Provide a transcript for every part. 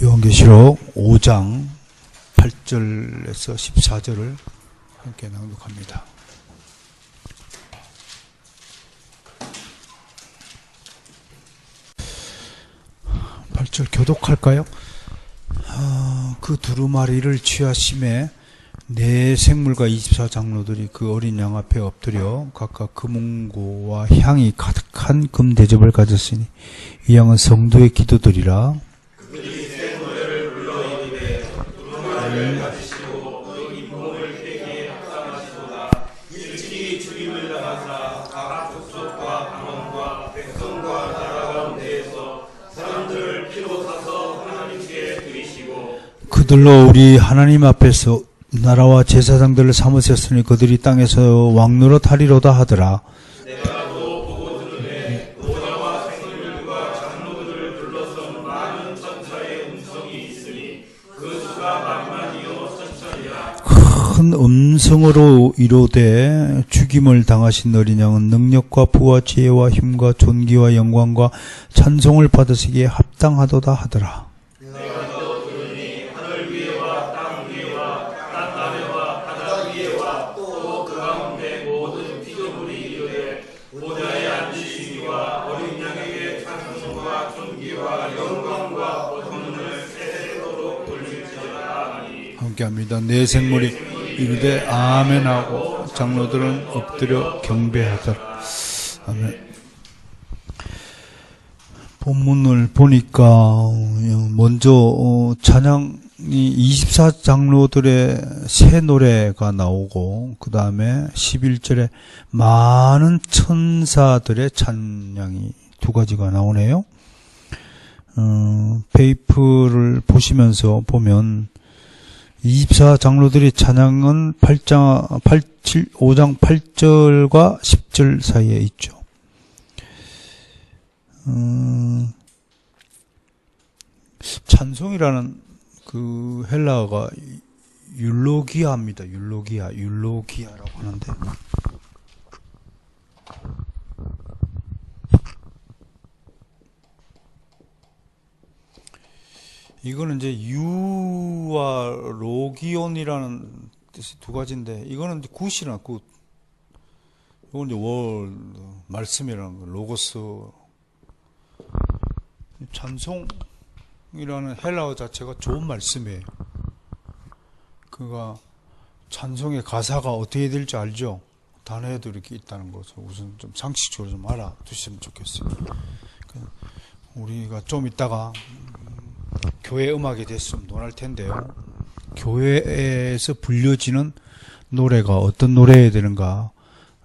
요한계시록 5장 8절에서 14절을 함께 낭독합니다. 교독할까요? 그 두루마리를 취하심에 네 생물과 24장로들이 그 어린 양 앞에 엎드려 각각 금은고와 향이 가득한 금 대접을 가졌으니 이 양은 성도의 기도들이라. 그들이 새 노래를 불러 이르되 두루마리를 가지시고 그 잇몸을 깨기에 합당하시도다. 일찍이 주님을 나가사 각 족속과 방언과 백성과 나라 가운데에서 사람들을 피로 사서 하나님께 드리시고 그들로 우리 하나님 앞에서 나라와 제사장들을 삼으셨으니 그들이 땅에서 왕노릇 하리로다 하더라. 내가 또 보고 들으되 노자와 생물들과 장로들을 둘러선 많은 천사의 음성이 있으니 그 수가 만만이요 천천이라. 큰 음성으로 이르되 죽임을 당하신 어린 양은 능력과 부와 지혜와 힘과 존귀와 영광과 찬송을 받으시기에 합당하도다 하더라. 함께합니다. 네 생물이 이르되 아멘하고 장로들은 엎드려 경배하더라. 아멘. 본문을 보니까 먼저 찬양이 24장로들의 새 노래가 나오고 그 다음에 11절에 많은 천사들의 찬양이 두 가지가 나오네요. 페이프를 보시면서 보면 24장로들의 찬양은 5장 8절과 10절 사이에 있죠. 찬송이라는 그 헬라어가 율로기아입니다. 율로기아라고 하는데 이거는 이제 유와 로기온이라는 뜻이 두 가지인데 이거는 이제 굿이나 굿. 이건 이제 월 말씀이라는 거, 로고스. 찬송이라는 헬라어 자체가 좋은 말씀이에요. 그가 찬송의 가사가 어떻게 될지 알죠? 단어에도 이렇게 있다는 것을 우선 좀 상식적으로 좀 알아두시면 좋겠어요. 우리가 좀 이따가 교회 음악에 대해서 논할 텐데요. 교회에서 불려지는 노래가 어떤 노래여야 되는가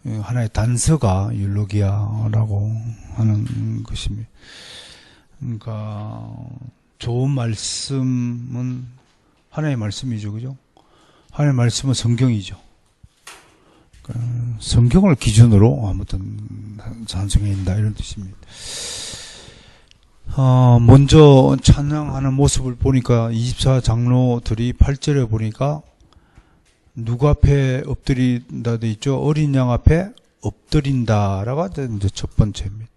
하나의 단서가 율로기아라고 하는 것입니다. 그러니까 좋은 말씀은 하나의 말씀이죠, 그죠? 하나의 말씀은 성경이죠. 그러니까 성경을 기준으로 아무튼 찬송해야 된다 이런 뜻입니다. 먼저 찬양하는 모습을 보니까 24장로들이 8절에 보니까 누구 앞에 엎드린다 돼 있죠? 어린 양 앞에 엎드린다라고 이제 첫 번째입니다.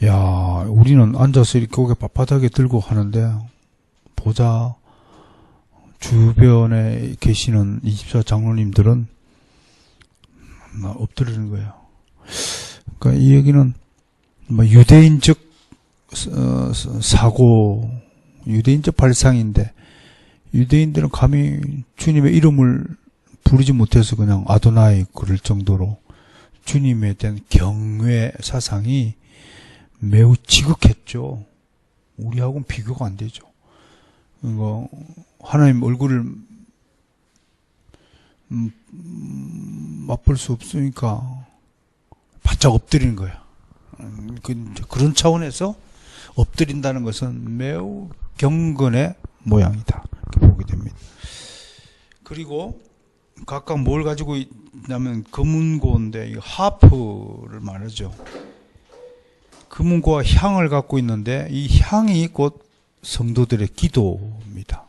야, 우리는 앉아서 이렇게 고개 빳빳하게 들고 하는데 보자 주변에 계시는 24장로님들은 엎드리는 거예요. 그러니까 이 얘기는 유대인적 사고, 유대인적 발상인데 유대인들은 감히 주님의 이름을 부르지 못해서 그냥 아도나이 그럴 정도로 주님에 대한 경외 사상이 매우 지극했죠. 우리하고는 비교가 안 되죠. 하나님 얼굴을 맛볼 수 없으니까 바짝 엎드리는 거야. 그런 차원에서 엎드린다는 것은 매우 경건의 모양이다. 이렇게 보게 됩니다. 그리고 각각 뭘 가지고 있냐면 금은고인데 이 하프를 말하죠. 금은고와 향을 갖고 있는데 이 향이 곧 성도들의 기도입니다.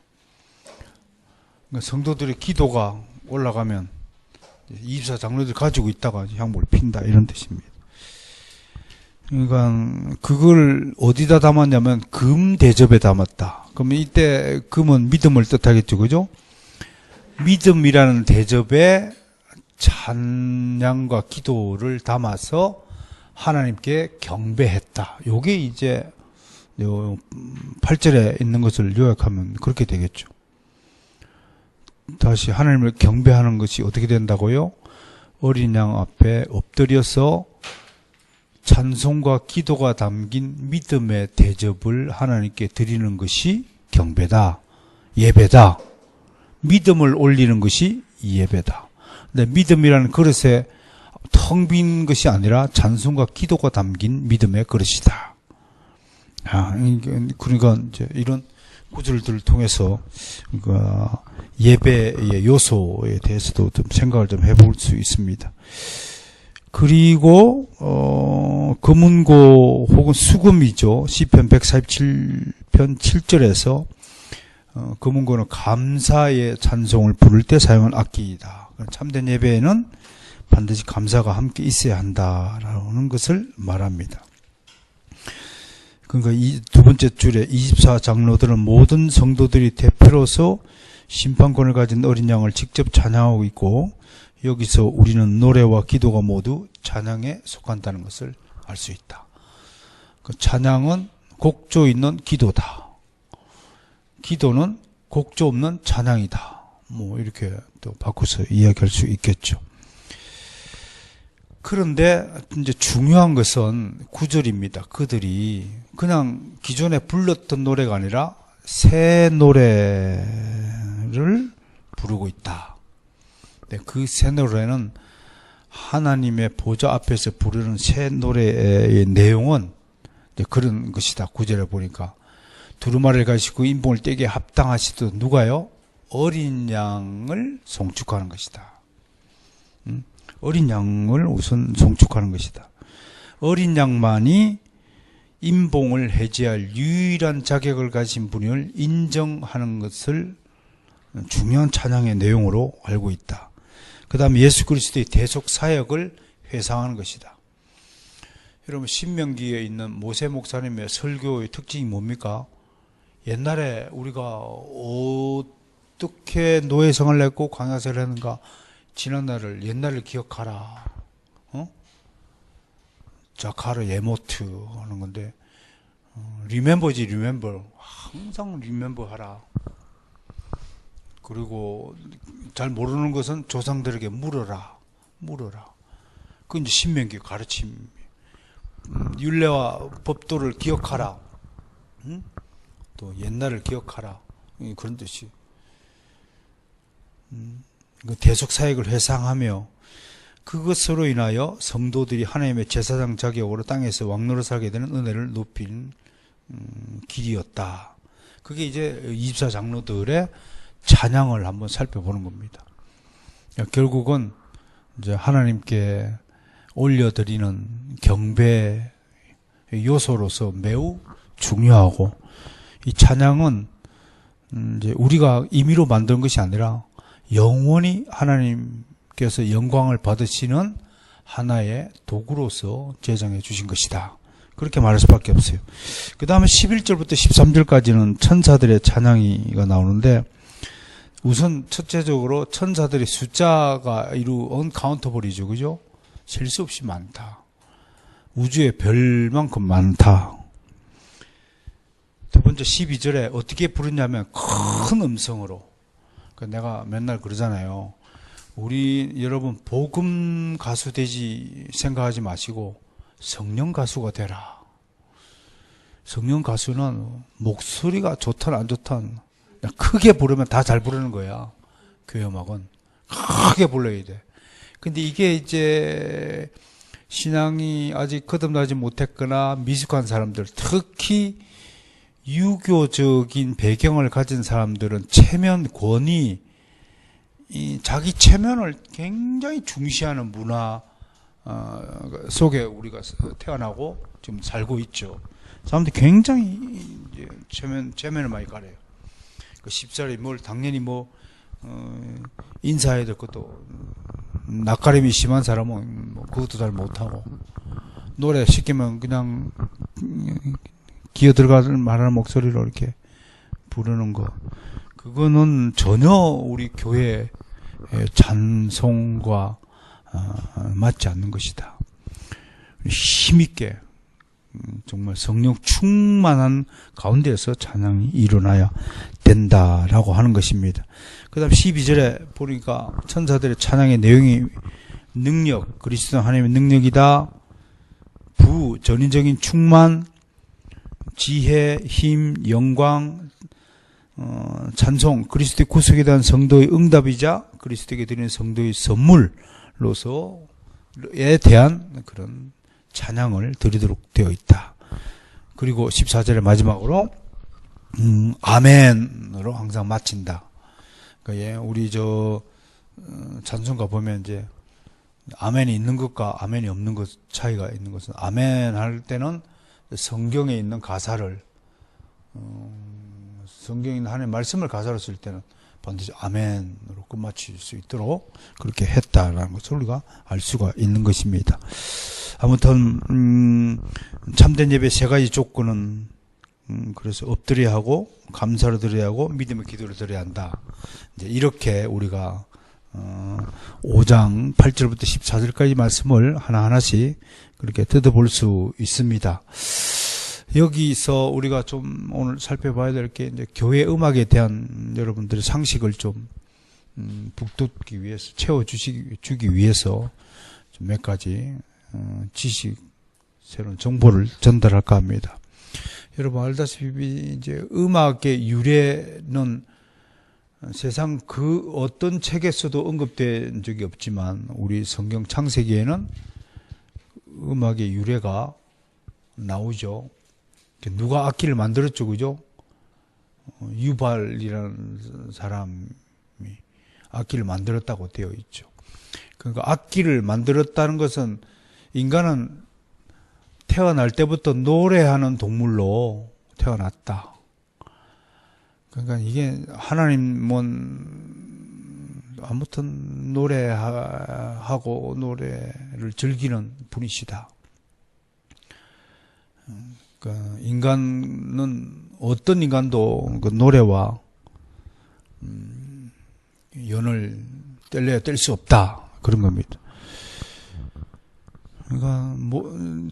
그러니까 성도들의 기도가 올라가면 24장로들이 가지고 있다가 향물을 핀다 이런 뜻입니다. 그러니까 그걸 어디다 담았냐면 금 대접에 담았다. 그러면 이때 금은 믿음을 뜻하겠죠, 그죠? 믿음이라는 대접에 찬양과 기도를 담아서 하나님께 경배했다. 요게 이제 8절에 있는 것을 요약하면 그렇게 되겠죠. 다시 하나님을 경배하는 것이 어떻게 된다고요? 어린 양 앞에 엎드려서 찬송과 기도가 담긴 믿음의 대접을 하나님께 드리는 것이 경배다. 예배다. 믿음을 올리는 것이 예배다. 근데 믿음이라는 그릇에 텅 빈 것이 아니라 찬송과 기도가 담긴 믿음의 그릇이다. 그러니까 이제 이런 구절들을 통해서 예배의 요소에 대해서도 좀 생각을 좀 해볼 수 있습니다. 그리고 금은고 혹은 수금이죠. 시편 147편 7절에서 금은고는 감사의 찬송을 부를 때 사용한 악기이다. 참된 예배에는 반드시 감사가 함께 있어야 한다라는 것을 말합니다. 그러니까 이 두 번째 줄에 24장로들은 모든 성도들이 대표로서 심판권을 가진 어린 양을 직접 찬양하고 있고, 여기서 우리는 노래와 기도가 모두 찬양에 속한다는 것을 알 수 있다. 그 찬양은 곡조 있는 기도다. 기도는 곡조 없는 찬양이다. 뭐 이렇게 또 바꿔서 이야기할 수 있겠죠. 그런데 이제 중요한 것은 9절입니다. 그들이 그냥 기존에 불렀던 노래가 아니라 새 노래를 부르고 있다. 그 새 노래는 하나님의 보좌 앞에서 부르는 새 노래의 내용은 그런 것이다. 9절에 보니까 두루마리를 가지고 인봉을 떼기에 합당하시듯 누가요? 어린 양을 송축하는 것이다. 어린 양을 우선 송축하는 것이다. 어린 양만이 인봉을 해제할 유일한 자격을 가진 분을 인정하는 것을 중요한 찬양의 내용으로 알고 있다. 그 다음에 예수 그리스도의 대속 사역을 회상하는 것이다. 여러분, 신명기에 있는 모세 목사님의 설교의 특징이 뭡니까? 옛날에 우리가 어떻게 노예생활을 했고 광야생활을 했는가, 지난 날을, 옛날을 기억하라. 자카르 예모트 하는 건데, 리멤버지, 리멤버. 항상 리멤버 하라. 그리고 잘 모르는 것은 조상들에게 물어라. 그 이제 신명기 가르침. 율례와 법도를 기억하라. 또 옛날을 기억하라. 그런 뜻이. 대속 사역을 회상하며 그것으로 인하여 성도들이 하나님의 제사장 자격으로 땅에서 왕노릇 살게 되는 은혜를 높인 길이었다. 그게 이제 24장로들의 찬양을 한번 살펴보는 겁니다. 결국은 이제 하나님께 올려드리는 경배 요소로서 매우 중요하고, 이 찬양은 이제 우리가 임의로 만든 것이 아니라 영원히 하나님께서 영광을 받으시는 하나의 도구로서 제정해 주신 것이다. 그렇게 말할 수밖에 없어요. 그 다음에 11절부터 13절까지는 천사들의 찬양이가 나오는데, 우선 첫째적으로 천사들의 숫자가 언카운터블이죠. 그죠? 셀 수 없이 많다. 우주의 별만큼 많다. 두 번째 12절에 어떻게 부르냐면 큰 음성으로. 내가 맨날 그러잖아요. 우리 여러분 복음 가수 되지 생각하지 마시고 성령 가수가 되라. 성령 가수는 목소리가 좋든 안 좋든 크게 부르면 다 잘 부르는 거야. 교회 음악은 크게 불러야 돼. 근데 이게 이제 신앙이 아직 거듭나지 못했거나 미숙한 사람들, 특히 유교적인 배경을 가진 사람들은 체면권이, 자기 체면을 굉장히 중시하는 문화 속에 우리가 태어나고 지금 살고 있죠. 사람들이 굉장히 이제 체면을 많이 가려요. 그 십살이 뭘 당연히 인사해야 될 것도, 낯가림이 심한 사람은 그것도 잘 못하고, 노래 시키면 그냥 기어 들어가는 말하는 목소리로 이렇게 부르는 거. 그거는 전혀 우리 교회의 찬송과 맞지 않는 것이다. 힘있게 정말 성령 충만한 가운데에서 찬양이 일어나야 된다라고 하는 것입니다. 그 다음 12절에 보니까 천사들의 찬양의 내용이 능력, 그리스도 하나님의 능력이다. 전인적인 충만, 지혜, 힘, 영광, 찬송, 그리스도의 구속에 대한 성도의 응답이자 그리스도에게 드리는 성도의 선물로서에 대한 그런 찬양을 드리도록 되어 있다. 그리고 14절의 마지막으로 아멘으로 항상 마친다. 그러니까 우리 찬송가 보면 이제 아멘이 있는 것과 아멘이 없는 것 차이가 있는 것은, 아멘 할 때는 성경에 있는 가사를 성경에 있는 하나님의 말씀을 가사로 쓸 때는 반드시 아멘으로 끝마칠 수 있도록 그렇게 했다라는 것을 우리가 알 수가 있는 것입니다. 아무튼 참된 예배 세 가지 조건은 그래서 엎드려야 하고, 감사를 드려야 하고, 믿음의 기도를 드려야 한다. 이제 이렇게 우리가 5장 8절부터 14절까지 말씀을 하나하나씩 그렇게 뜯어볼 수 있습니다. 여기서 우리가 좀 오늘 살펴봐야 될 게, 이제 교회 음악에 대한 여러분들의 상식을 좀 북돋기 위해서, 채워주기 위해서 좀 몇 가지 지식, 새로운 정보를 전달할까 합니다. 여러분 알다시피 이제 음악의 유래는 세상 그 어떤 책에서도 언급된 적이 없지만, 우리 성경 창세기에는 음악의 유래가 나오죠. 누가 악기를 만들었죠, 그죠? 유발이라는 사람이 악기를 만들었다고 되어 있죠. 그러니까 악기를 만들었다는 것은, 인간은 태어날 때부터 노래하는 동물로 태어났다. 그러니까 이게 하나님은 아무튼 노래하고 노래를 즐기는 분이시다. 그러니까 인간은, 어떤 인간도 그 노래와 연을 뗄래야 뗄 수 없다, 그런 겁니다. 그러니까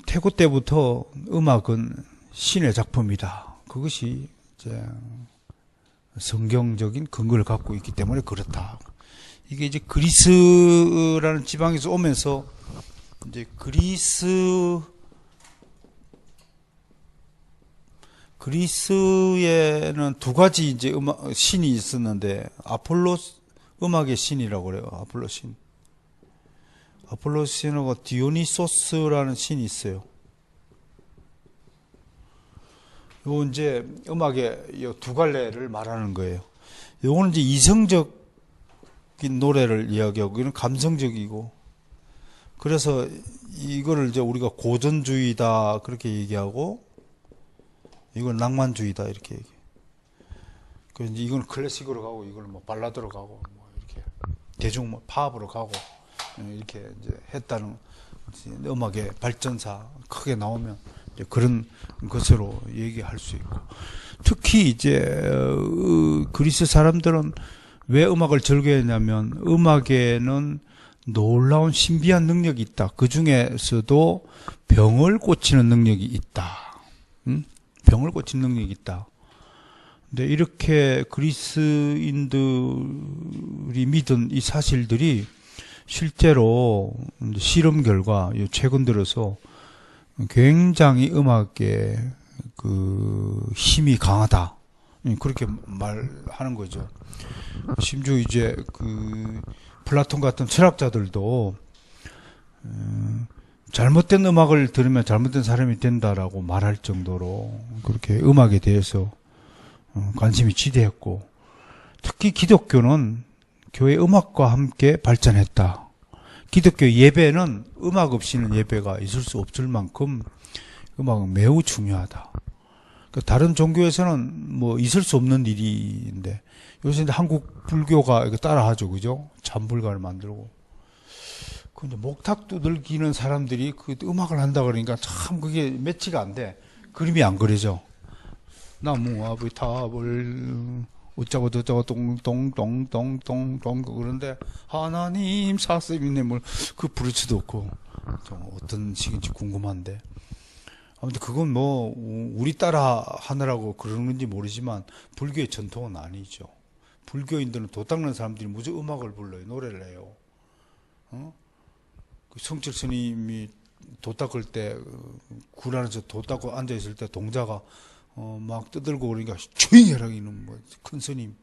태고 때부터 음악은 신의 작품이다. 그것이 이제 성경적인 근거를 갖고 있기 때문에 그렇다. 이게 이제 그리스라는 지방에서 오면서, 이제 그리스에는 두 가지 이제 신이 있었는데, 음악의 신이라고 그래요. 아폴로 신하고 디오니소스라는 신이 있어요. 요 이제 음악의 요 두 갈래를 말하는 거예요. 요거는 이제 이성적인 노래를 이야기하고, 이건 감성적이고, 그래서 이거를 이제 우리가 고전주의다 그렇게 얘기하고, 이건 낭만주의다 이렇게 얘기해. 그래서 이건 클래식으로 가고, 이건 뭐 발라드로 가고, 뭐 이렇게 대중 팝으로 가고, 이렇게 이제 했다는, 음악의 발전사 크게 나오면 이제 그런 것으로 얘기할 수 있고, 특히 이제 그리스 사람들은 왜 음악을 즐겨했냐면, 음악에는 놀라운 신비한 능력이 있다. 그 중에서도 병을 고치는 능력이 있다. 병을 고치는 능력이 있다. 근데 이렇게 그리스인들이 믿은 이 사실들이 실제로 실험 결과 최근 들어서 굉장히 음악에 그 힘이 강하다, 그렇게 말하는 거죠. 심지어 이제 그 플라톤 같은 철학자들도 잘못된 음악을 들으면 잘못된 사람이 된다라고 말할 정도로 그렇게 음악에 대해서 관심이 지대했고, 특히 기독교는 교회 음악과 함께 발전했다. 기독교 예배는 음악 없이는 예배가 있을 수 없을 만큼 음악은 매우 중요하다. 다른 종교에서는 뭐 있을 수 없는 일인데, 요새 한국 불교가 이거 따라하죠, 그죠? 잠불가를 만들고. 근데 목탁 두들기는 사람들이 그 음악을 한다 그러니까 참 그게 매치가 안 돼. 그림이 안 그려져. 나무아비 탑을 어쩌고 저쩌고 동동동동동동 그런데 하나님 사슴이네물 그 부르치도 없고 좀 어떤 식인지 궁금한데 아무튼 그건 뭐 우리 따라 하느라고 그러는 건지 모르지만 불교의 전통은 아니죠. 불교인들은 도 닦는 사람들이 무조건 음악을 불러요. 노래를 해요. 그 성철 스님이 도 닦을 때 굴 안에서 도 닦고 앉아있을 때 동자가 막 떠들고 그러니까 조용히 하라고 이는 뭐 큰 스님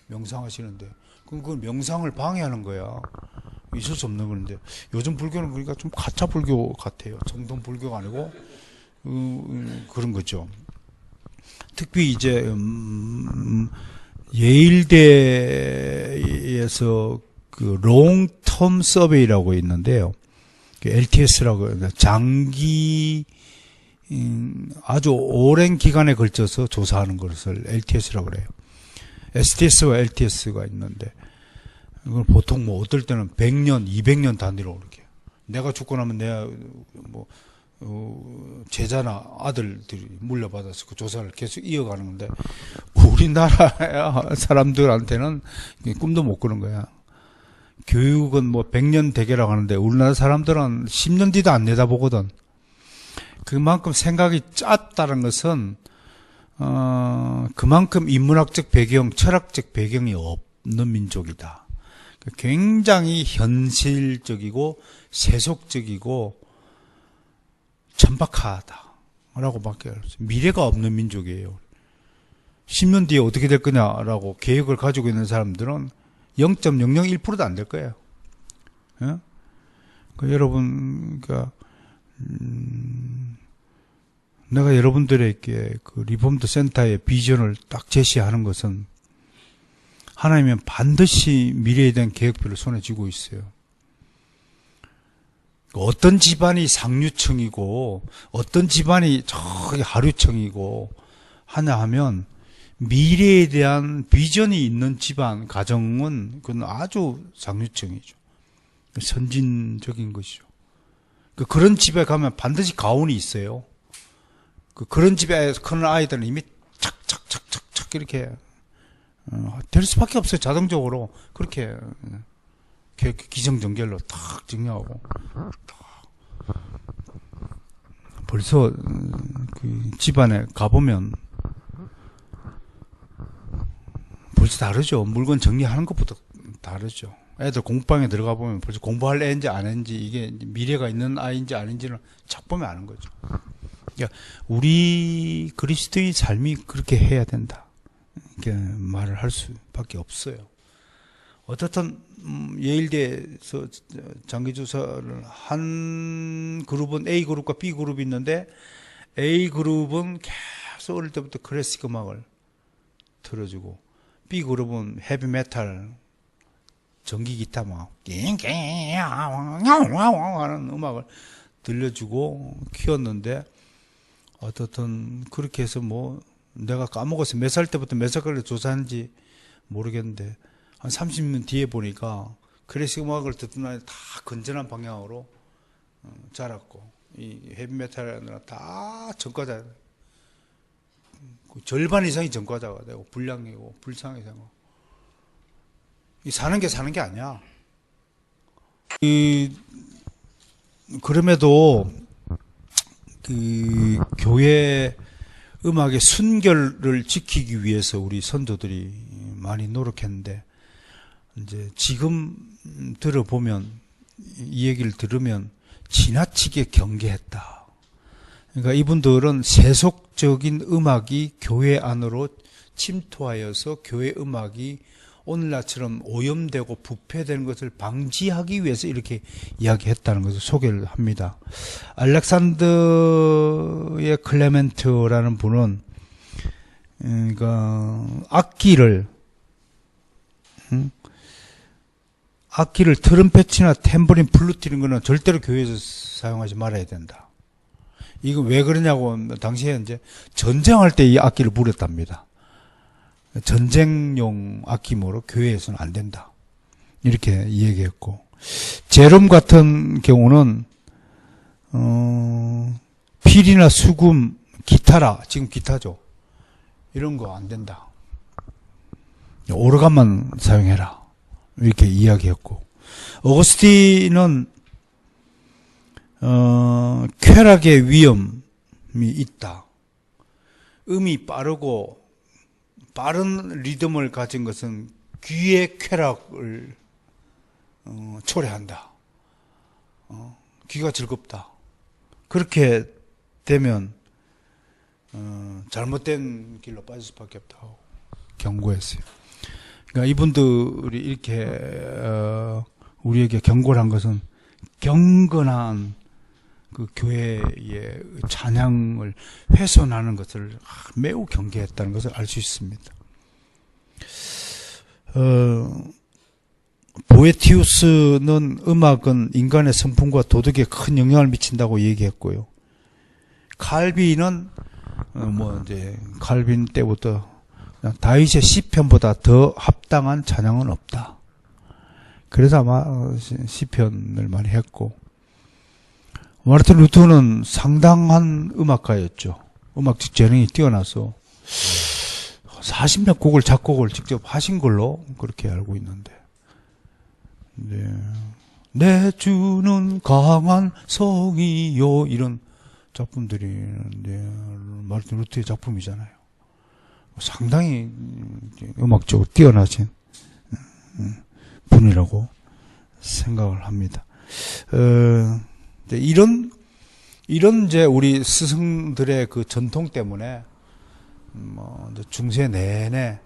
명상하시는데 그건 명상을 방해하는 거야. 있을 수 없는 건데 요즘 불교는 그러니까 좀 가짜 불교 같아요. 정통 불교가 아니고 그런 거죠. 특히 이제 예일대에서 그 롱텀 서베이라고 있는데요. LTS라고 장기 아주 오랜 기간에 걸쳐서 조사하는 것을 LTS라고 그래요. STS와 LTS가 있는데 이건 보통 뭐 어떨 때는 100년, 200년 단위로 이렇게 내가 죽고 나면 내가 뭐 제자나 아들들이 물려받아서 그 조사를 계속 이어가는 건데 우리나라 사람들한테는 꿈도 못 꾸는 거야. 교육은 뭐 100년 대계라고 하는데 우리나라 사람들은 10년 뒤도 안 내다보거든. 그만큼 생각이 짧다는 것은 그만큼 인문학적 배경, 철학적 배경이 없는 민족이다. 굉장히 현실적이고 세속적이고 천박하다라고 밖에 없어요. 미래가 없는 민족이에요. 10년 뒤에 어떻게 될 거냐라고 계획을 가지고 있는 사람들은 0.001%도 안 될 거예요. 예? 여러분, 그러니까 내가 여러분들에게 그 리폼드 센터의 비전을 딱 제시하는 것은 하나님은 반드시 미래에 대한 계획표를 손에 쥐고 있어요. 어떤 집안이 상류층이고 어떤 집안이 저기 하류층이고 하냐 하면 미래에 대한 비전이 있는 집안 가정은 그건 아주 상류층이죠. 선진적인 것이죠. 그런 집에 가면 반드시 가훈이 있어요. 그런 집에 크는 아이들은 이미 착착착착착 이렇게 될 수밖에 없어요. 자동적으로 그렇게 기정전결로 탁 정리하고 벌써 그 집안에 가보면 벌써 다르죠. 물건 정리하는 것부터 다르죠. 애들 공부방에 들어가 보면 벌써 공부할 애인지 안 애인지 이게 미래가 있는 아이인지 아닌지는 착 보면 아는 거죠. 그러니까 우리 그리스도의 삶이 그렇게 해야 된다. 이렇게 말을 할 수밖에 없어요. 어떻든 예일대에서 장기조사를 한 그룹은 A그룹과 B그룹이 있는데 A그룹은 계속 어릴 때부터 클래식 음악을 틀어주고 B그룹은 헤비메탈 전기기타 막 하는 음악을 들려주고 키웠는데 어떻든 그렇게 해서 뭐 내가 까먹었어요. 몇 살 때부터 몇 살까지 조사했는지 모르겠는데 한 30년 뒤에 보니까 클래식 음악을 듣던 아이 다 건전한 방향으로 자랐고 이 헤비메탈은 다 전과자 절반 이상이 전과자가 되고 불량이고 불상이 되고 이 사는 게 아니야. 그럼에도 그 교회 음악의 순결을 지키기 위해서 우리 선조들이 많이 노력했는데 이제 지금 들어보면 이 얘기를 들으면 지나치게 경계했다. 그러니까 이분들은 세속적인 음악이 교회 안으로 침투하여서 교회 음악이 오늘날처럼 오염되고 부패되는 것을 방지하기 위해서 이렇게 이야기했다는 것을 소개를 합니다. 알렉산더의 클레멘트라는 분은 그러니까 악기를 트럼펫이나 탬버린, 플루트 이런 거는 절대로 교회에서 사용하지 말아야 된다. 이거 왜 그러냐고 당시에 이제 전쟁할 때 이 악기를 부렸답니다. 전쟁용 악기모로 교회에서는 안 된다. 이렇게 얘기했고 제롬 같은 경우는 필이나 수금, 기타라, 지금 기타죠. 이런 거 안 된다. 오르간만 사용해라. 이렇게 이야기했고, 어거스틴은 쾌락의 위험이 있다. 음이 빠르고 빠른 리듬을 가진 것은 귀의 쾌락을 초래한다. 귀가 즐겁다. 그렇게 되면 잘못된 길로 빠질 수밖에 없다고 경고했어요. 그러니까 이분들이 이렇게 우리에게 경고를 한 것은 경건한 그 교회의 찬양을 훼손하는 것을 매우 경계했다는 것을 알 수 있습니다. 보에티우스는 음악은 인간의 성품과 도덕에 큰 영향을 미친다고 얘기했고요. 칼빈은 칼빈 때부터 다윗의 시편보다 더 합당한 찬양은 없다. 그래서 아마 시편을 많이 했고, 마르틴 루터는 상당한 음악가였죠. 음악적 재능이 뛰어나서 40몇 곡을 작곡을 직접 하신 걸로 그렇게 알고 있는데, 네. 내 주는 강한 성이요, 이런 작품들이 마르틴 루터의 작품이잖아요. 상당히 음악적으로 뛰어나신 분이라고 생각을 합니다. 이런 이제 우리 스승들의 그 전통 때문에 중세 내내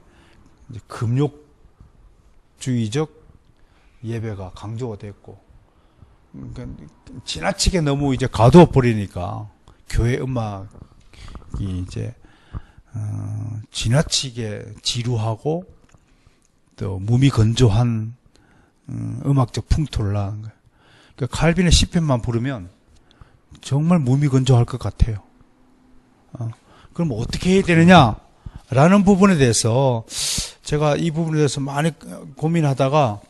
금욕주의적 예배가 강조가 됐고, 그러니까 지나치게 너무 이제 가두어 버리니까 교회 음악이 이제 지나치게 지루하고 또 무미건조한 음악적 풍토를 낳은 거예요. 그러니까 칼빈의 시편만 부르면 정말 무미건조할 것 같아요. 그럼 어떻게 해야 되느냐라는 부분에 대해서 제가 이 부분에 대해서 많이 고민하다가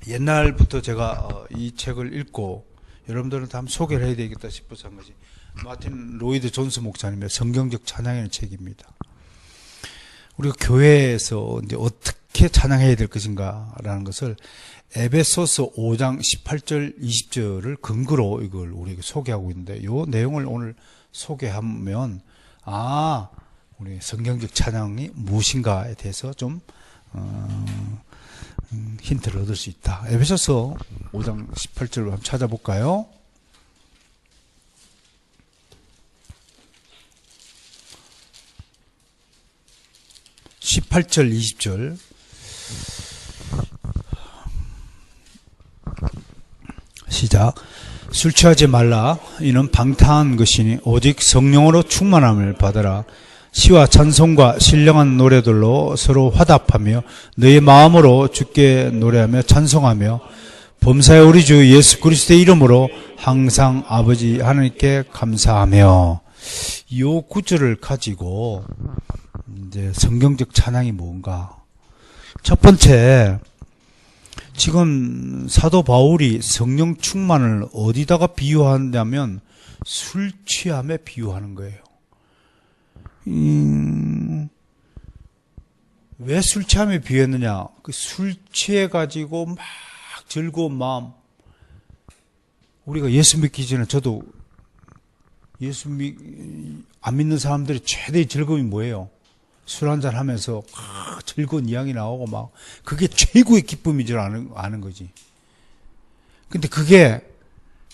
옛날부터 제가 이 책을 읽고 여러분들한테 한번 소개를 해야 되겠다 싶어서 한 것이 마틴 로이드 존스 목사님의 성경적 찬양이라는 책입니다. 우리가 교회에서 이제 어떻게 찬양해야 될 것인가라는 것을 에베소서 5장 18절 20절을 근거로 이걸 우리에게 소개하고 있는데, 이 내용을 오늘 소개하면 우리 성경적 찬양이 무엇인가에 대해서 좀 힌트를 얻을 수 있다. 에베소서 5장 18절로 한번 찾아볼까요? (18절) (20절) 시작. 술 취하지 말라. 이는 방탕한 것이니 오직 성령으로 충만함을 받으라. 시와 찬송과 신령한 노래들로 서로 화답하며 너의 마음으로 주께 노래하며 찬송하며 범사의 우리 주 예수 그리스도의 이름으로 항상 아버지 하나님께 감사하며. 이 구절을 가지고 이제 성경적 찬양이 뭔가. 첫 번째, 지금 사도 바울이 성령 충만을 어디다가 비유하냐면 술 취함에 비유하는 거예요. 왜 술 취함에 비유했느냐? 그 술 취해가지고 막 즐거운 마음. 우리가 예수 믿기 전에 저도 안 믿는 사람들이 최대의 즐거움이 뭐예요? 술 한잔 하면서 즐거운 이야기 나오고 막 그게 최고의 기쁨인 줄 아는 거지. 근데 그게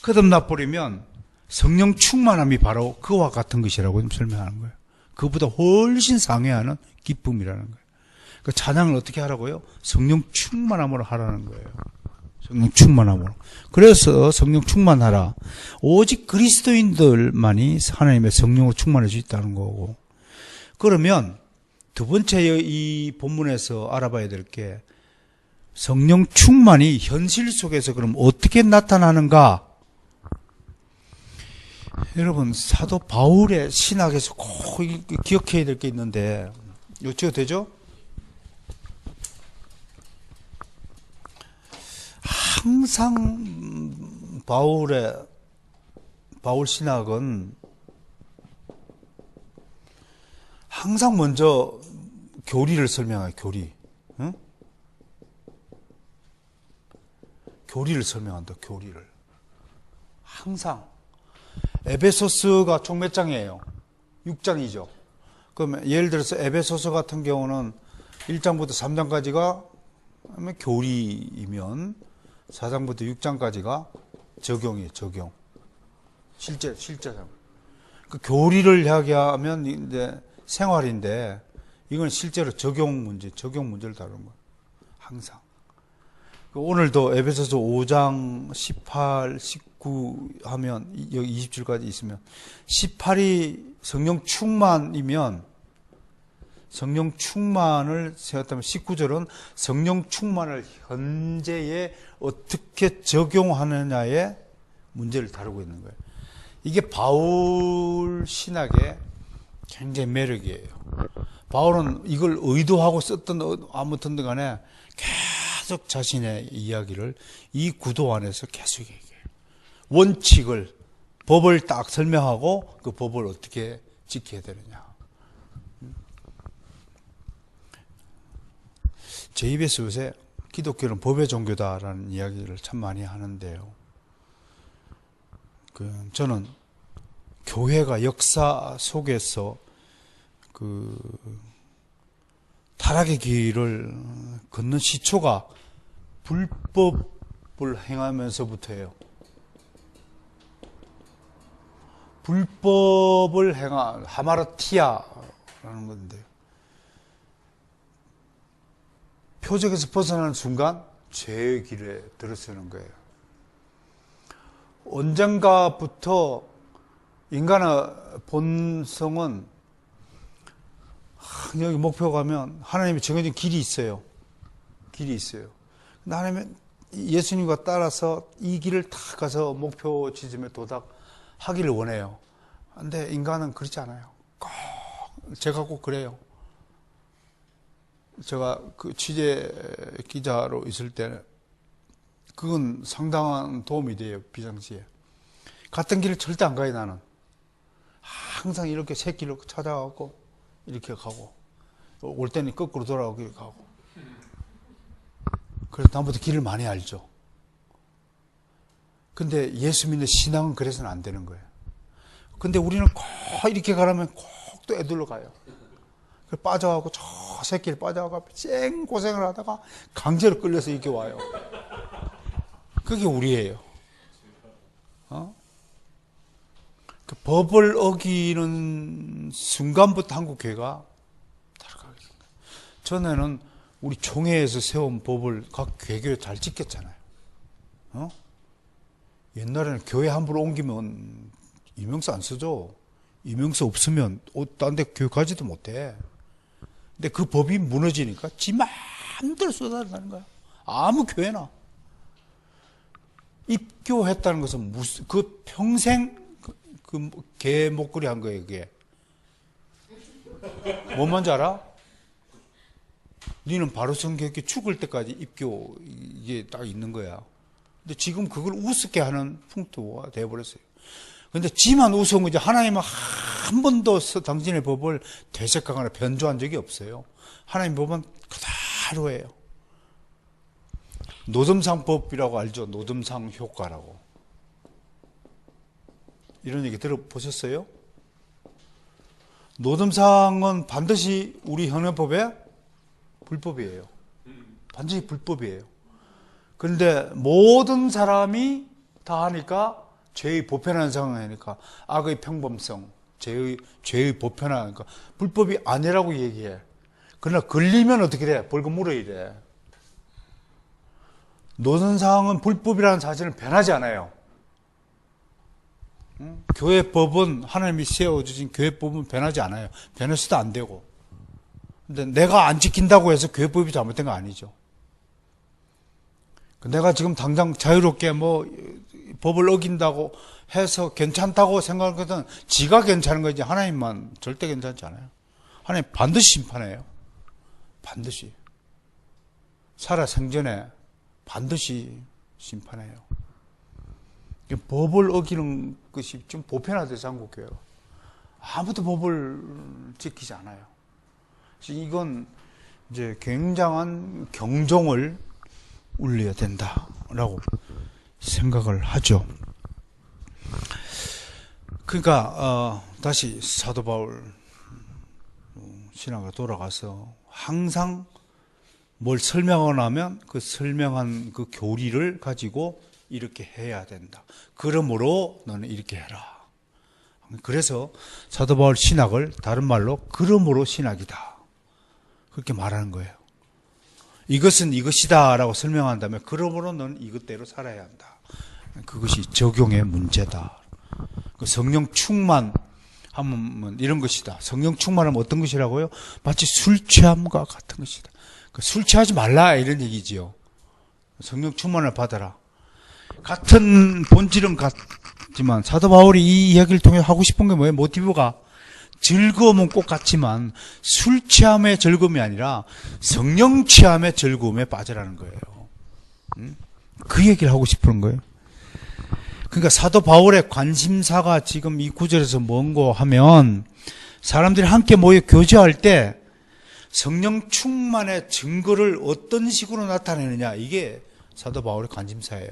거듭나 버리면 성령 충만함이 바로 그와 같은 것이라고 설명하는 거예요. 그보다 훨씬 상회하는 기쁨이라는 거예요. 그 찬양을 어떻게 하라고요? 성령 충만함으로 하라는 거예요. 성령 충만함으로. 그래서 성령 충만하라. 오직 그리스도인들만이 하나님의 성령으로 충만할 수 있다는 거고. 그러면 두 번째 이 본문에서 알아봐야 될 게 성령 충만이 현실 속에서 그럼 어떻게 나타나는가? 여러분, 사도 바울의 신학에서 꼭 기억해야 될 게 있는데, 어찌가 되죠? 항상 바울 신학은 항상 먼저 교리를 설명해요. 응? 교리를 설명한다. 교리를 항상. 에베소스가 총 몇 장이에요? 6장이죠. 그러면 예를 들어서 에베소서 같은 경우는 1장부터 3장까지가 교리이면 4장부터 6장까지가 적용이에요. 적용. 실제상. 그 교리를 이야기하면 이제 생활인데 이건 실제로 적용 문제를 다루는 거예요. 항상. 오늘도 에베소서 5장 18, 19 하면 여기 20줄까지 있으면 18이 성령 충만이면 성령 충만을 생각하면 19절은 성령 충만을 현재에 어떻게 적용하느냐의 문제를 다루고 있는 거예요. 이게 바울 신학의 굉장히 매력이에요. 바울은 이걸 의도하고 썼던 아무튼 간에 계속 자신의 이야기를 이 구도 안에서 계속 얘기해요. 원칙을, 법을 딱 설명하고 그 법을 어떻게 지켜야 되느냐. 제 입에서 요새 기독교는 법의 종교다라는 이야기를 참 많이 하는데요. 저는 교회가 역사 속에서 타락의 길을 걷는 시초가 불법을 행하면서부터예요. 불법을 행한 하마르티아라는 건데요. 표적에서 벗어나는 순간 죄의 길에 들어서는 거예요. 언젠가부터 인간의 본성은 여기 목표 가면 하나님이 정해진 길이 있어요. 길이 있어요. 근데 하나님은 예수님과 따라서 이 길을 딱 가서 목표 지점에 도달하기를 원해요. 근데 인간은 그렇지 않아요. 제가 꼭 그래요. 제가 그 취재 기자로 있을 때는 그건 상당한 도움이 돼요. 비상시에. 같은 길을 절대 안 가요. 나는 항상 이렇게 새길로 찾아가고 이렇게 가고 올 때는 거꾸로 돌아오고 이렇게 가고. 그래서 다음부터 길을 많이 알죠. 근데 예수 믿는 신앙은 그래서는 안 되는 거예요. 근데 우리는 꼭 이렇게 가려면 꼭 또 애들로 가요. 빠져가고 저 새끼를 빠져가고 쌩 고생을 하다가 강제로 끌려서 이렇게 와요. 그게 우리예요. 그 법을 어기는 순간부터 한국 교회가 타락하게 된 거예요. 전에는 우리 총회에서 세운 법을 각 개교에 잘 지켰잖아요. 옛날에는 교회 함부로 옮기면 이명서 안 쓰죠. 이명서 없으면 딴 데 교회 가지도 못해. 근데 그 법이 무너지니까 지 마음대로 쏟아내는 거야. 아무 교회나. 입교했다는 것은 그 평생 개 목걸이 한 거예요, 그게. 뭔 말인지 알아? 니는 바로 성경에 죽을 때까지 입교, 이게 딱 있는 거야. 근데 지금 그걸 우습게 하는 풍토가 되어버렸어요. 근데 지만 우스운 거지, 하나님은 한 번도 당신의 법을 되새까거나 변조한 적이 없어요. 하나님 법은 그대로예요. 노점상법이라고 알죠? 노점상 효과라고. 이런 얘기 들어보셨어요? 노점상은 반드시 우리 현행법에 불법이에요. 반드시 불법이에요. 그런데 모든 사람이 다 하니까 죄의 보편한 상황이니까 악의 평범성, 죄의 보편화니까 불법이 아니라고 얘기해. 그러나 걸리면 어떻게 돼? 벌금 물어야 돼. 노선상은 불법이라는 사실은 변하지 않아요. 교회법은 하나님이 세워주신 교회법은 변하지 않아요. 변해서도 안 되고. 근데 내가 안 지킨다고 해서 교회법이 잘못된 거 아니죠. 내가 지금 당장 자유롭게 법을 어긴다고 해서 괜찮다고 생각하는 것은 지가 괜찮은 거지 하나님만 절대 괜찮지 않아요. 하나님 반드시 심판해요. 반드시. 살아 생전에 반드시 심판해요. 법을 어기는 것이 좀 보편화돼서 장국교회가 아무도 법을 지키지 않아요. 이건 이제 굉장한 경종을 울려야 된다라고 생각을 하죠. 그러니까 다시 사도 바울 신앙으로 돌아가서 항상 뭘 설명하고 나면 그 설명한 그 교리를 가지고 이렇게 해야 된다. 그러므로 너는 이렇게 해라. 그래서 사도 바울 신학을 다른 말로 그러므로 신학이다. 그렇게 말하는 거예요. 이것은 이것이다 라고 설명한다면 그러므로 너는 이것대로 살아야 한다. 그것이 적용의 문제다. 성령 충만하면 이런 것이다. 성령 충만하면 어떤 것이라고요? 마치 술 취함과 같은 것이다. 술 취하지 말라 이런 얘기지요. 성령 충만을 받아라. 같은 본질은 같지만 사도 바울이 이 이야기를 통해 하고 싶은 게 뭐예요? 모티브가 즐거움은 꼭 같지만 술 취함의 즐거움이 아니라 성령 취함의 즐거움에 빠져라는 거예요. 그 얘기를 하고 싶은 거예요. 그러니까 사도 바울의 관심사가 지금 이 구절에서 뭔고 하면 사람들이 함께 모여 교제할 때 성령 충만의 증거를 어떤 식으로 나타내느냐, 이게 사도 바울의 관심사예요.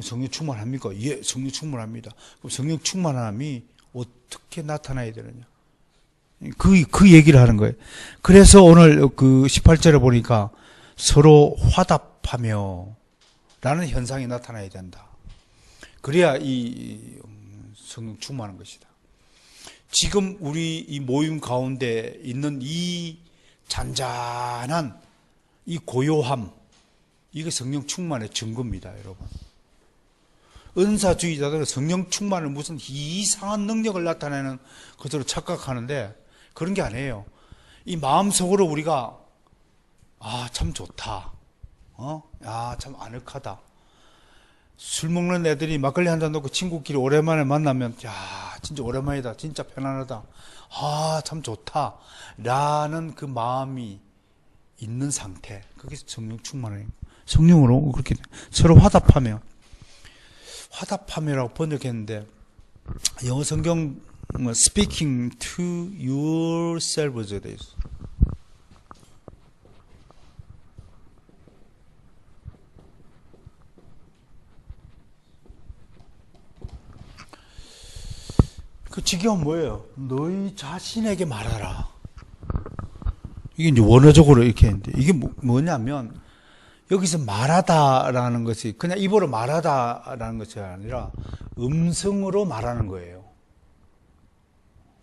성령 충만합니까? 예, 성령 충만합니다. 그럼 성령 충만함이 어떻게 나타나야 되느냐? 그 얘기를 하는 거예요. 그래서 오늘 그 18절에 보니까 서로 화답하며 라는 현상이 나타나야 된다. 그래야 이 성령 충만한 것이다. 지금 우리 이 모임 가운데 있는 이 잔잔한 이 고요함, 이게 성령 충만의 증거입니다, 여러분. 은사주의자들은 성령 충만을 무슨 이상한 능력을 나타내는 것으로 착각하는데 그런 게 아니에요. 이 마음속으로 우리가 참 좋다. 참 아늑하다. 술 먹는 애들이 막걸리 한 잔 놓고 친구끼리 오랜만에 만나면 진짜 오랜만이다. 진짜 편안하다. 참 좋다. 라는 그 마음이 있는 상태. 그게 성령 충만이에요. 성령으로 그렇게 서로 화답하며. 화답하며라고 번역했는데 영어 성경 speaking to yourselves 돼 있어. 그 직역은 뭐예요? 너희 자신에게 말하라. 이게 이제 원어적으로 이렇게 했는데 이게 뭐냐면 여기서 말하다라는 것이 그냥 입으로 말하다라는 것이 아니라 음성으로 말하는 거예요.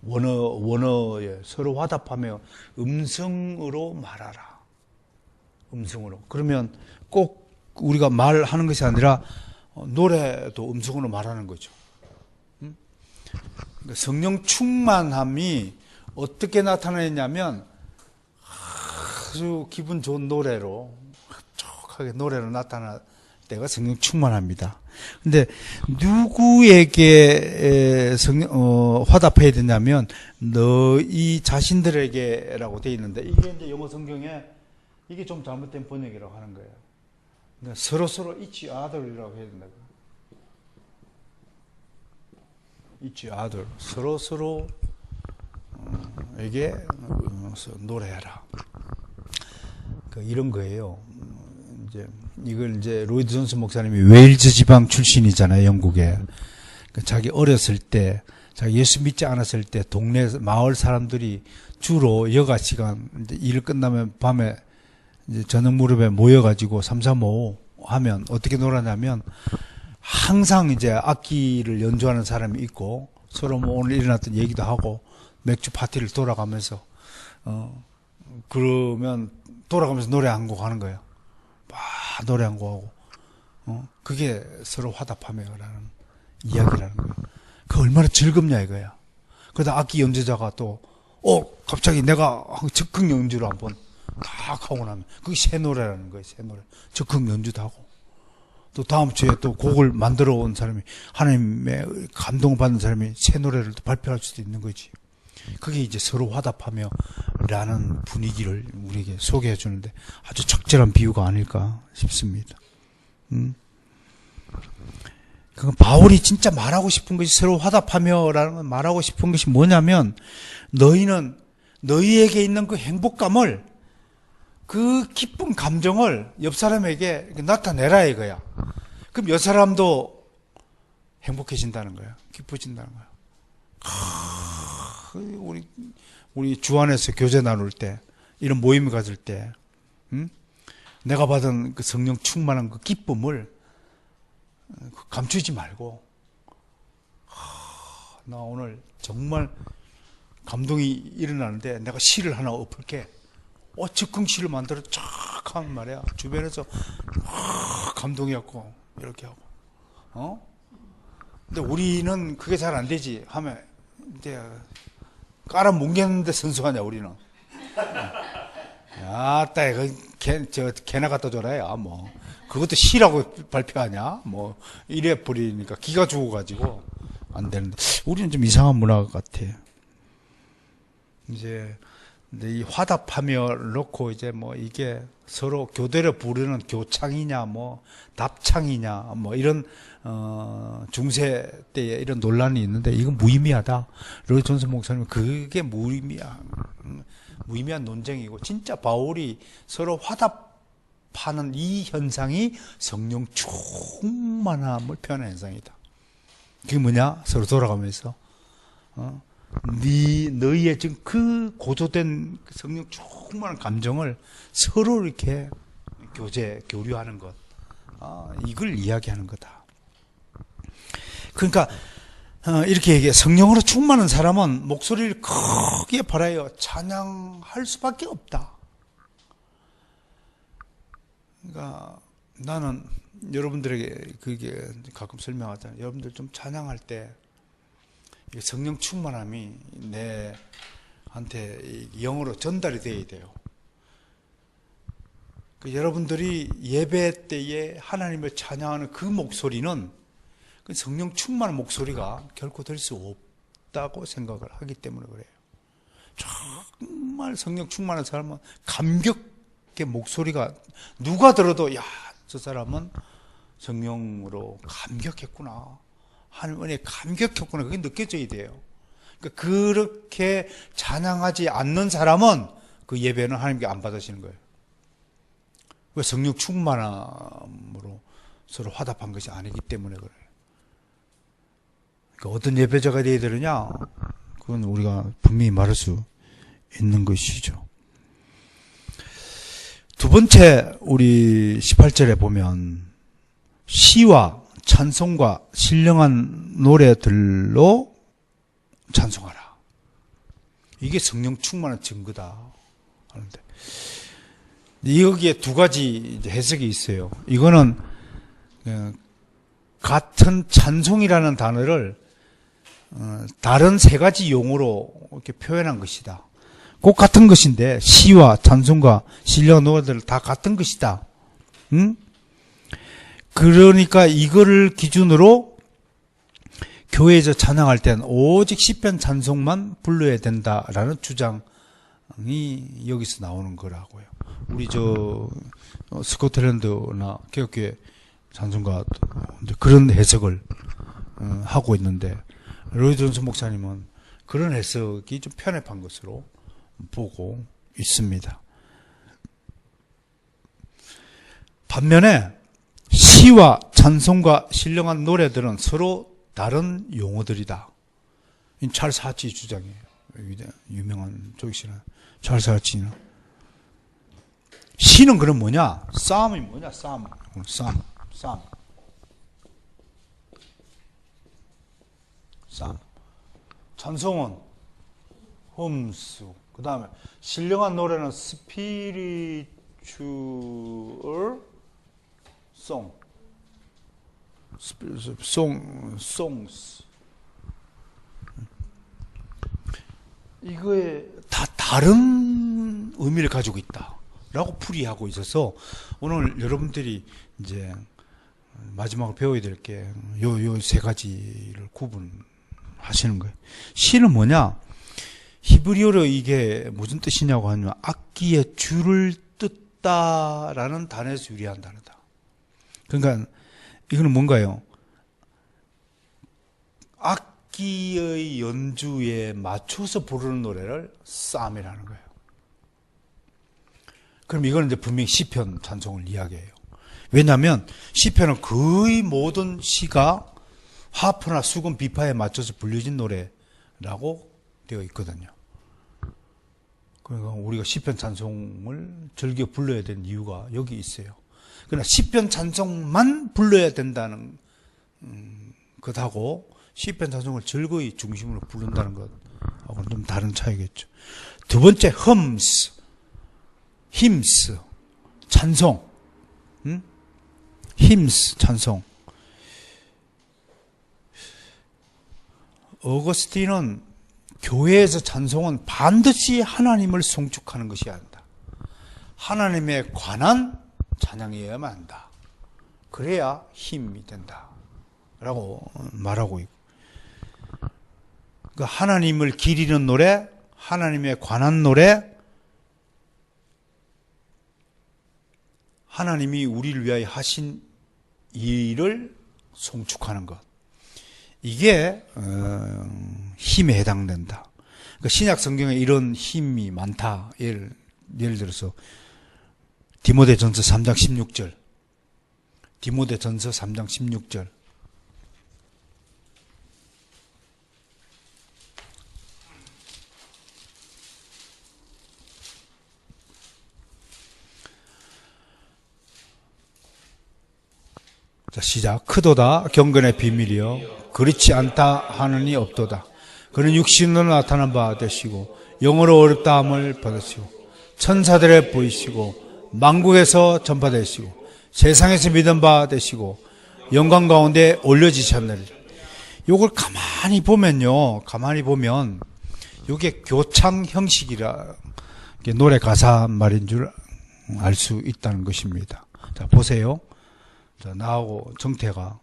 원어에 서로 화답하며 음성으로 말하라. 음성으로. 그러면 꼭 우리가 말하는 것이 아니라 노래도 음성으로 말하는 거죠. 성령 충만함이 어떻게 나타나냐면 아주 기분 좋은 노래로 흡족하게 노래로 나타날 때가 성령 충만합니다. 근데 누구에게 화답해야 되냐면 너희 자신들에게라고 되어 있는데 이게 이제 영어 성경에 이게 좀 잘못된 번역이라고 하는 거예요. 그러니까 서로 each other이라고 해야 된다고. each other. 서로에게 노래해라. 이런 거예요. 이걸 로이드 존슨 목사님이 웨일즈 지방 출신이잖아요, 영국에. 자기 어렸을 때, 자기 예수 믿지 않았을 때, 동네, 마을 사람들이 주로 여가 시간, 일 끝나면 밤에 저녁 무렵에 모여가지고 3, 4, 5 하면 어떻게 놀았냐면, 항상 악기를 연주하는 사람이 있고, 서로 오늘 일어났던 얘기도 하고, 맥주 파티를 돌아가면서, 그러면 돌아가면서 노래 한 곡 하는 거예요. 노래 한 곡 하고, 그게 서로 화답하며라는 이야기라는 거예요. 그 얼마나 즐겁냐 이거야. 그러다 악기 연주자가 또, 갑자기 내가 적극 연주를 한번 딱 하고 나면, 그게 새 노래라는 거예요, 새 노래. 적극 연주도 하고. 또 다음 주에 또 곡을 만들어 온 사람이, 하나님의 감동을 받는 사람이 새 노래를 또 발표할 수도 있는 거지. 그게 이제 서로 화답하며 라는 분위기를 우리에게 소개해 주는데 아주 적절한 비유가 아닐까 싶습니다. 그 바울이 진짜 말하고 싶은 것이 서로 화답하며라는 건 말하고 싶은 것이 뭐냐면 너희는 너희에게 있는 그 행복감을 그 기쁜 감정을 옆 사람에게 나타내라 이거야. 그럼 옆 사람도 행복해진다는 거야. 기뻐진다는 거야. 우리 주 안에서 교제 나눌 때 이런 모임을 가질 때 내가 받은 그 성령 충만한 그 기쁨을 감추지 말고 나 오늘 정말 감동이 일어나는데 내가 시를 하나 엎을게. 즉흥 시를 만들어 쫙 하면 말이야. 주변에서 감동이었고 이렇게 하고 근데 우리는 그게 잘 안 되지 하면 이제 깔아뭉개는데 선수하냐 우리는. 아따 개나 갖다 줘라 야 뭐 그것도 시라고 발표하냐 뭐 이래 버리니까 기가 죽어가지고 안 되는데 우리는 좀 이상한 문화 같아. 이제 근데 이 화답하며 놓고 이제 뭐 이게 서로 교대로 부르는 교창이냐 뭐 답창이냐 뭐 이런 중세 때에 이런 논란이 있는데 이건 무의미하다. 로이 존슨 목사님은 그게 무의미한 논쟁이고 진짜 바울이 서로 화답하는 이 현상이 성령 충만함을 표현하는 현상이다. 그게 뭐냐? 서로 돌아가면서 너희의 지금 그 고조된 성령 충만한 감정을 서로 이렇게 교류하는 것, 이걸 이야기하는 거다. 그러니까 이렇게 얘기해. 성령으로 충만한 사람은 목소리를 크게 발하여 찬양할 수밖에 없다. 그러니까 나는 여러분들에게 그게 가끔 설명하잖아요. 여러분들 좀 찬양할 때 성령 충만함이 내한테 영으로 전달이 돼야 돼요. 여러분들이 예배 때에 하나님을 찬양하는 그 목소리는 그 성령 충만한 목소리가 결코 될 수 없다고 생각을 하기 때문에 그래요. 정말 성령 충만한 사람은 감격의 목소리가 누가 들어도 야, 저 사람은 성령으로 감격했구나. 하나님 은혜에 감격했구나. 그게 느껴져야 돼요. 그러니까 그렇게 찬양하지 않는 사람은 그 예배는 하나님께 안 받으시는 거예요. 왜? 성령 충만함으로 서로 화답한 것이 아니기 때문에 그래요. 그러니까 어떤 예배자가 되어야 되느냐? 그건 우리가 분명히 말할 수 있는 것이죠. 두 번째, 우리 18절에 보면 시와 찬송과 신령한 노래들로 찬송하라. 이게 성령 충만한 증거다 하는데 여기에 두 가지 해석이 있어요. 이거는 같은 찬송이라는 단어를 다른 세 가지 용어로 이렇게 표현한 것이다. 꼭 같은 것인데 시와 찬송과 신령한 노래들 다 같은 것이다. 응? 그러니까 이거를 기준으로 교회에서 찬양할 때는 오직 시편 찬송만 불러야 된다라는 주장이 여기서 나오는 거라고요. 우리 스코틀랜드나 개혁교회 찬송가 그런 해석을 하고 있는데 로이 존슨 목사님은 그런 해석이 좀 편협한 것으로 보고 있습니다. 반면에 시와 찬송과 신령한 노래들은 서로 다른 용어들이다. 찰스 하치 주장이에요. 유명한 조직신은 찰스 하치는. 시는 그럼 뭐냐? 싸움이 뭐냐? 싸움. 찬송은 홈스. 그 다음에 신령한 노래는 스피리추얼 송스. 이거에 다 다른 의미를 가지고 있다라고 풀이하고 있어서 오늘 여러분들이 이제 마지막으로 배워야 될 게 요 세 가지를 구분하시는 거예요. 시는 뭐냐? 히브리어로 이게 무슨 뜻이냐고 하면 악기의 줄을 뜯다라는 단어에서 유래한 단어다. 그러니까 이거는 뭔가요? 악기의 연주에 맞춰서 부르는 노래를 싸움이라는 거예요. 그럼 이거는 이제 분명히 시편 찬송을 이야기해요. 왜냐하면 시편은 거의 모든 시가 하프나 수금, 비파에 맞춰서 불려진 노래라고 되어 있거든요. 그러니까 우리가 시편 찬송을 즐겨 불러야 되는 이유가 여기 있어요. 그러나 시편 찬송만 불러야 된다는 것하고 시편 찬송을 즐거이 중심으로 부른다는 것하고는 좀 다른 차이겠죠. 두 번째, 힘스, 찬송. 힘스, 찬송. 어거스틴은 교회에서 찬송은 반드시 하나님을 송축하는 것이어야 한다. 하나님에 관한 찬양이어야만 한다. 그래야 힘이 된다. 라고 말하고 있고. 그러니까 하나님을 기리는 노래, 하나님에 관한 노래, 하나님이 우리를 위하여 하신 일을 송축하는 것. 이게 힘에 해당된다. 그러니까 신약 성경에 이런 힘이 많다. 예를 들어서 디모데전서 3장 16절. 디모데전서 3장 16절. 자, 시작. 크도다 경건의 비밀이여 그렇지 않다 하느니 없도다. 그는 육신으로 나타난 바 되시고 영어로 어렵다 함을 받으시고 천사들에 보이시고 만국에서 전파되시고 세상에서 믿은 바 되시고 영광 가운데 올려지셨느니라. 요걸 가만히 보면 요게 교창 형식이라 노래 가사 말인 줄 알 수 있다는 것입니다. 자, 보세요. 자, 나하고 정태가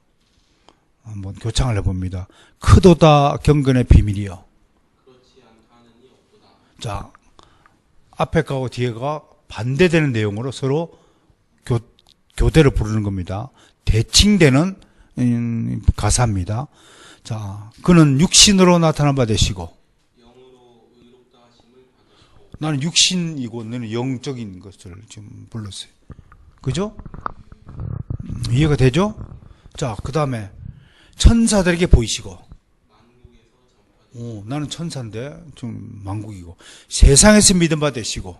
한번 교창을 해봅니다. 크도다 경건의 비밀이요. 자, 앞에 가고 뒤에가 반대되는 내용으로 서로 교대를 부르는 겁니다. 대칭되는 가사입니다. 자, 그는 육신으로 나타난 바 되시고 나는 육신이고 너는 영적인 것을 지금 불렀어요. 그죠? 이해가 되죠? 자, 그 다음에 천사들에게 보이시고 나는 천사인데 좀 만국이고 세상에서 믿음 바 되시고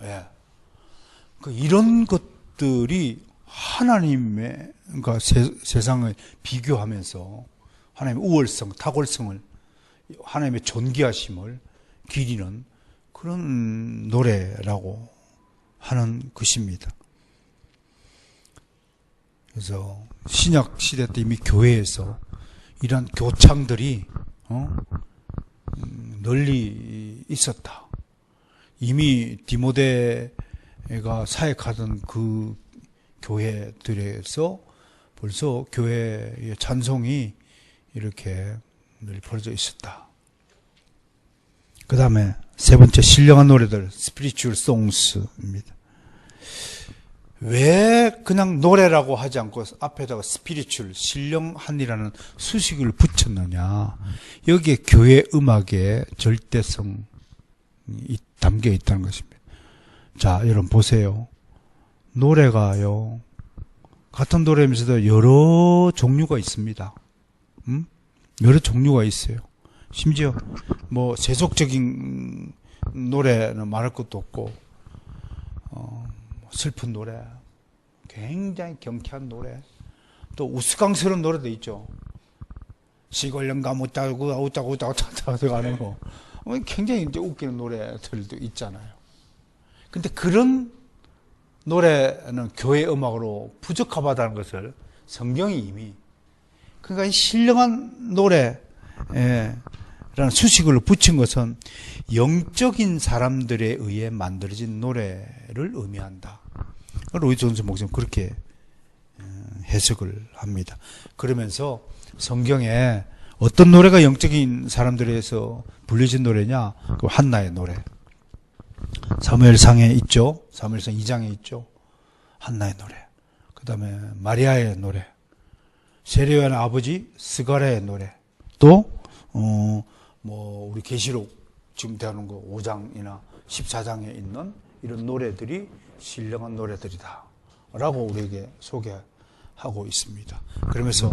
예. 이런 것들이 하나님의 그러니까 세상을 비교하면서 하나님의 우월성, 탁월성을 하나님의 존귀하심을 기리는 그런 노래라고 하는 것입니다. 그래서 신약 시대 때 이미 교회에서 이러한 교창들이 널리 있었다. 이미 디모데가 사역하던 그 교회들에서 벌써 교회의 찬송이 이렇게 늘 벌어져 있었다. 그 다음에 세 번째, 신령한 노래들, spiritual songs입니다. 왜 그냥 노래라고 하지 않고 앞에다가 spiritual, 신령한이라는 수식을 붙였느냐. 여기에 교회 음악의 절대성이 담겨 있다는 것입니다. 자, 여러분 보세요. 노래가요, 같은 노래면서도 여러 종류가 있습니다. 여러 종류가 있어요. 심지어 뭐 세속적인 노래는 말할 것도 없고 슬픈 노래, 굉장히 경쾌한 노래, 또 우스꽝스러운 노래도 있죠. 시골령가 못다고 웃다고 하는 거, 굉장히 이제 웃기는 노래들도 있잖아요. 근데 그런 노래는 교회 음악으로 부적합하다는 것을 성경이 이미, 그러니까 이 신령한 노래라는 수식을 붙인 것은 영적인 사람들에 의해 만들어진 노래를 의미한다. 로이 존스 목사님 그렇게 해석을 합니다. 그러면서 성경에 어떤 노래가 영적인 사람들에 의해서 불려진 노래냐? 그 한나의 노래. 사무엘상에 있죠. 사무엘상 2장에 있죠. 한나의 노래, 그 다음에 마리아의 노래, 세례요한의 아버지 스가랴의 노래, 또 우리 계시록 지금 대하는 거 5장이나 14장에 있는 이런 노래들이 신령한 노래들이다 라고 우리에게 소개하고 있습니다. 그러면서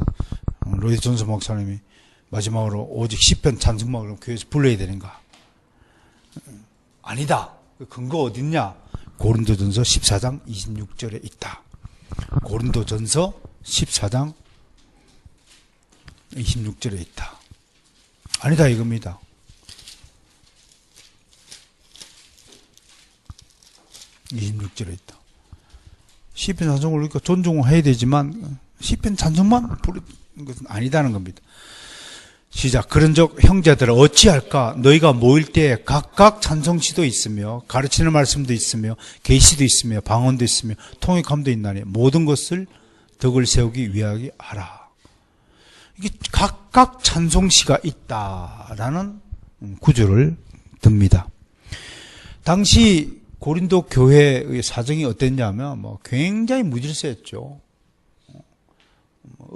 로이드 존슨 목사님이 마지막으로 오직 시편 찬송막을 교회에서 불러야 되는가? 아니다. 그 근거 어딨냐? 고린도전서 14장 26절에 있다. 고린도전서 14장 26절에 있다. 아니다 이겁니다. 있다. 시편 찬송을 우리가 존중해야 되지만 시편 찬송만 부르는 것은 아니다는 겁니다. 시작. 그런즉 형제들아 어찌할까? 너희가 모일 때 각각 찬송시도 있으며 가르치는 말씀도 있으며 계시도 있으며 방언도 있으며 통역함도 있나니 모든 것을 덕을 세우기 위하게 하라. 이게 각각 찬송시가 있다라는 구절을 듭니다. 당시 고린도 교회의 사정이 어땠냐면 굉장히 무질서했죠.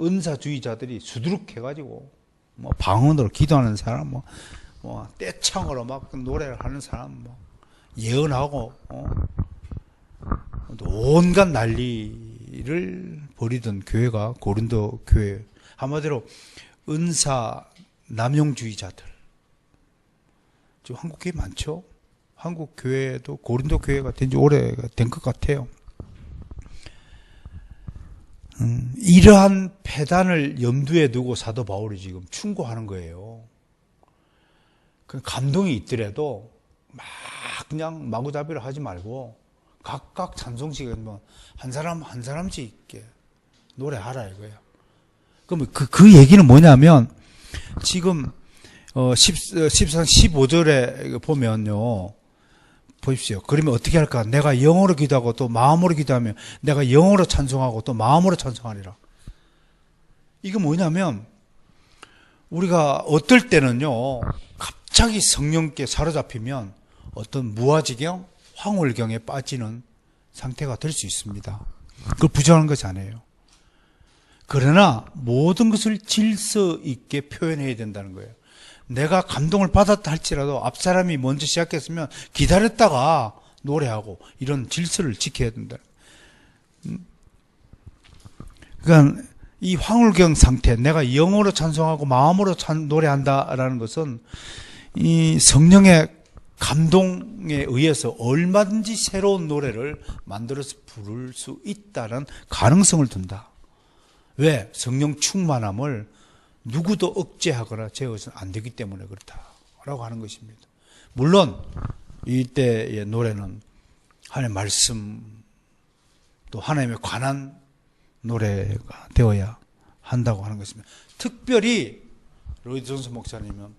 은사주의자들이 수두룩해가지고 방언으로 기도하는 사람, 떼창으로 막 노래를 하는 사람, 예언하고 온갖 난리를 벌이던 교회가 고린도 교회. 한마디로 은사 남용주의자들. 지금 한국 교회 많죠. 한국 교회도 고린도 교회가 된 지 오래가 된 것 같아요. 이러한 폐단을 염두에 두고 사도 바울이 지금 충고하는 거예요. 그 감동이 있더라도 막 그냥 마구잡이로 하지 말고 각각 찬송시가 한 사람 한 사람씩 있게 노래하라 이거예요. 그럼 그 얘기는 뭐냐면 지금 14장 15절에 보면요. 보십시오. 그러면 어떻게 할까? 내가 영어로 기도하고 또 마음으로 기도하면 내가 영어로 찬송하고 또 마음으로 찬송하리라. 이거 뭐냐면 우리가 어떨 때는요. 갑자기 성령께 사로잡히면 어떤 무아지경, 황홀경에 빠지는 상태가 될 수 있습니다. 그걸 부정하는 것이 아니에요. 그러나 모든 것을 질서 있게 표현해야 된다는 거예요. 내가 감동을 받았다 할지라도 앞사람이 먼저 시작했으면 기다렸다가 노래하고 이런 질서를 지켜야 된다. 그러니까 이 황홀경 상태, 내가 영어로 찬송하고 마음으로 노래한다라는 것은 이 성령의 감동에 의해서 얼마든지 새로운 노래를 만들어서 부를 수 있다는 가능성을 둔다. 왜? 성령 충만함을 누구도 억제하거나 제어해서는 안 되기 때문에 그렇다라고 하는 것입니다. 물론 이때의 노래는 하나님의 말씀 또 하나님에 관한 노래가 되어야 한다고 하는 것입니다. 특별히 로이드 존슨 목사님은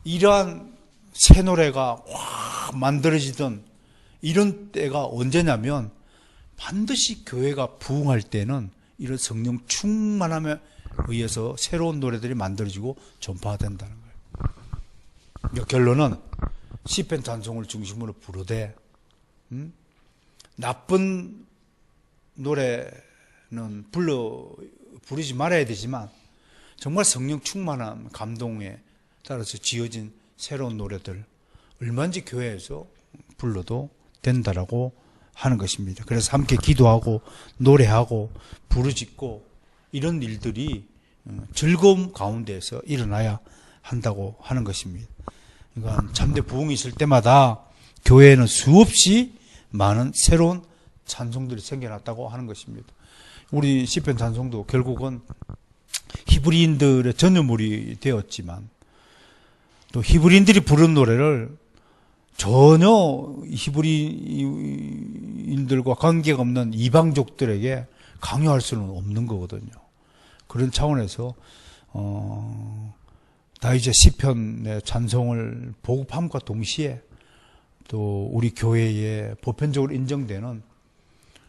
이러한 새 노래가 확 만들어지던 이런 때가 언제냐면 반드시 교회가 부흥할 때는 이런 성령 충만함에 의해서 새로운 노래들이 만들어지고 전파된다는 거예요. 결론은 시편 찬송을 중심으로 부르되 나쁜 노래는 부르지 말아야 되지만 정말 성령 충만한 감동에 따라서 지어진 새로운 노래들 얼마든지 교회에서 불러도 된다라고 하는 것입니다. 그래서 함께 기도하고 노래하고 부르짖고 이런 일들이 즐거움 가운데에서 일어나야 한다고 하는 것입니다. 그러니까 참된 부흥이 있을 때마다 교회에는 수없이 많은 새로운 찬송들이 생겨났다고 하는 것입니다. 우리 시편 찬송도 결국은 히브리인들의 전유물이 되었지만 또 히브리인들이 부른 노래를 전혀 히브리인들과 관계가 없는 이방족들에게 강요할 수는 없는 거거든요. 그런 차원에서 다윗의 시편의 찬송을 보급함과 동시에 또 우리 교회에 보편적으로 인정되는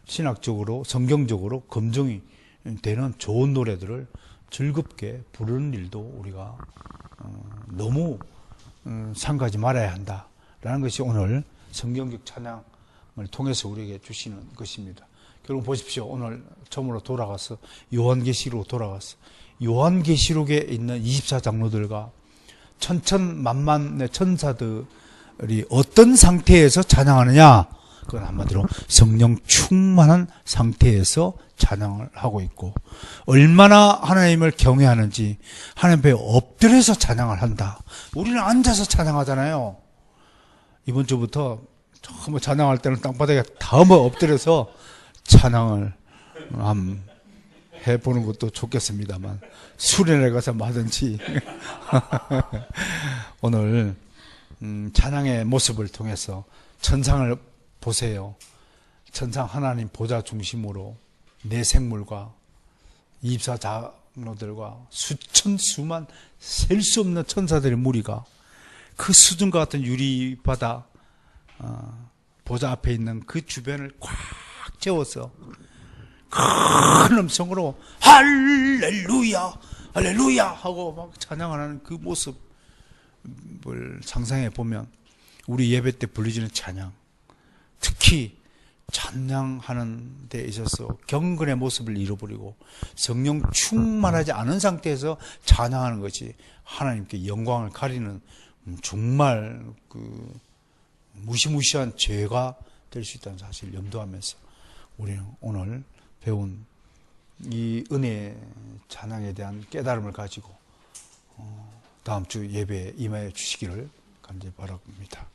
신학적으로 성경적으로 검증이 되는 좋은 노래들을 즐겁게 부르는 일도 우리가 너무 삼가지 말아야 한다라는 것이 오늘 성경적 찬양을 통해서 우리에게 주시는 것입니다. 결국 보십시오. 오늘 처음으로 돌아가서 요한계시록으로 돌아가서 요한계시록에 있는 24장로들과 천천만만의 천사들이 어떤 상태에서 찬양하느냐? 그건 한마디로 성령 충만한 상태에서 찬양을 하고 있고, 얼마나 하나님을 경외하는지 하나님 앞에 엎드려서 찬양을 한다. 우리는 앉아서 찬양하잖아요. 이번 주부터 정말 찬양할 때는 땅바닥에 다 엎드려서 찬양을 해보는 것도 좋겠습니다만, 수련회 가서 마든지 오늘 찬양의 모습을 통해서 천상을 보세요. 천상 하나님 보좌 중심으로 내 생물과 24장로들과 수천 수만 셀 수 없는 천사들의 무리가 그 수준과 같은 유리바다 보좌 앞에 있는 그 주변을 꽉 채워서 큰 음성으로 할렐루야 할렐루야 하고 막 찬양하는 그 모습을 상상해 보면 우리 예배 때 불리지는 찬양, 특히 찬양하는 데 있어서 경건의 모습을 잃어버리고 성령 충만하지 않은 상태에서 찬양하는 것이 하나님께 영광을 가리는 정말 그 무시무시한 죄가 될 수 있다는 사실을 염두하면서 우리는 오늘 배운 이 은혜의 찬양에 대한 깨달음을 가지고 다음 주 예배에 임하여 주시기를 간절히 바랍니다.